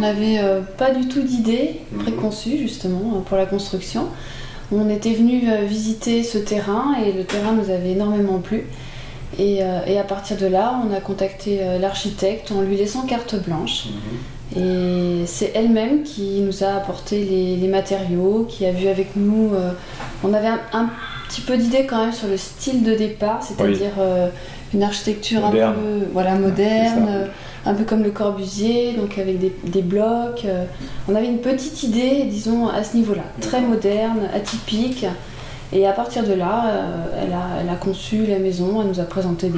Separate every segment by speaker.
Speaker 1: n'avait pas du tout d'idée préconçue justement pour la construction. On était venu visiter ce terrain et le terrain nous avait énormément plu. Et à partir de là, on a contacté l'architecte en lui laissant carte blanche. Et c'est elle-même qui nous a apporté les matériaux, qui a vu avec nous. On avait un petit peu d'idée quand même sur le style de départ, c'est-à-dire une architecture moderne. Un peu moderne, un peu comme Le Corbusier, donc avec des blocs. On avait une petite idée, disons, à ce niveau-là, très moderne, atypique. Et à partir de là, elle a conçu la maison, elle nous a présenté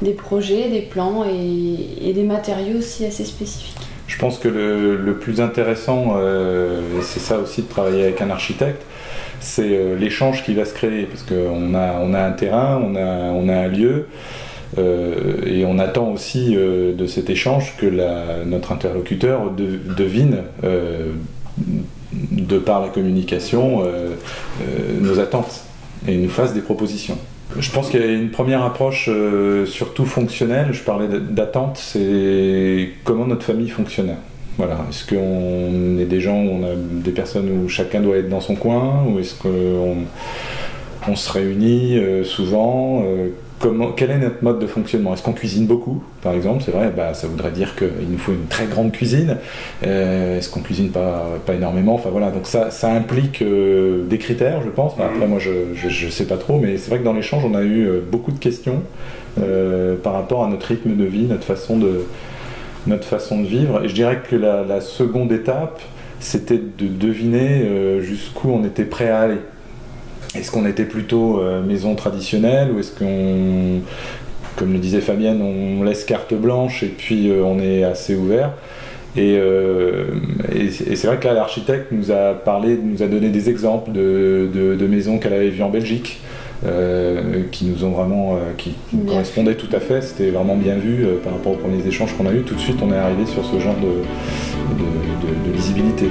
Speaker 1: des projets, des plans et des matériaux aussi assez spécifiques.
Speaker 2: Je pense que le plus intéressant, et c'est ça aussi de travailler avec un architecte, c'est l'échange qui va se créer. Parce qu'on a un terrain, on a un lieu, et on attend aussi de cet échange que notre interlocuteur devine, de par la communication, nos attentes et nous fasse des propositions. Je pense qu'il y a une première approche surtout fonctionnelle. Je parlais d'attente, c'est comment notre famille fonctionne. Voilà. Est-ce qu'on est des gens où on a des personnes où chacun doit être dans son coin, ou est-ce qu'on se réunit souvent quel est notre mode de fonctionnement? Est-ce qu'on cuisine beaucoup, par exemple? C'est vrai, ça voudrait dire qu'il nous faut une très grande cuisine. Est-ce qu'on cuisine pas énormément? Enfin voilà, donc ça implique des critères, je pense. Enfin, après, moi, je sais pas trop, mais c'est vrai que dans l'échange, on a eu beaucoup de questions par rapport à notre rythme de vie, notre façon de vivre. Et je dirais que la seconde étape, c'était de deviner jusqu'où on était prêt à aller. Est-ce qu'on était plutôt maison traditionnelle, ou est-ce qu'on, comme le disait Fabienne, on laisse carte blanche et puis on est assez ouvert. Et c'est vrai que là, l'architecte nous a donné des exemples de maisons qu'elle avait vues en Belgique, qui nous ont vraiment, qui nous correspondaient tout à fait. C'était vraiment bien vu par rapport aux premiers échanges qu'on a eus. Tout de suite, on est arrivé sur ce genre de lisibilité.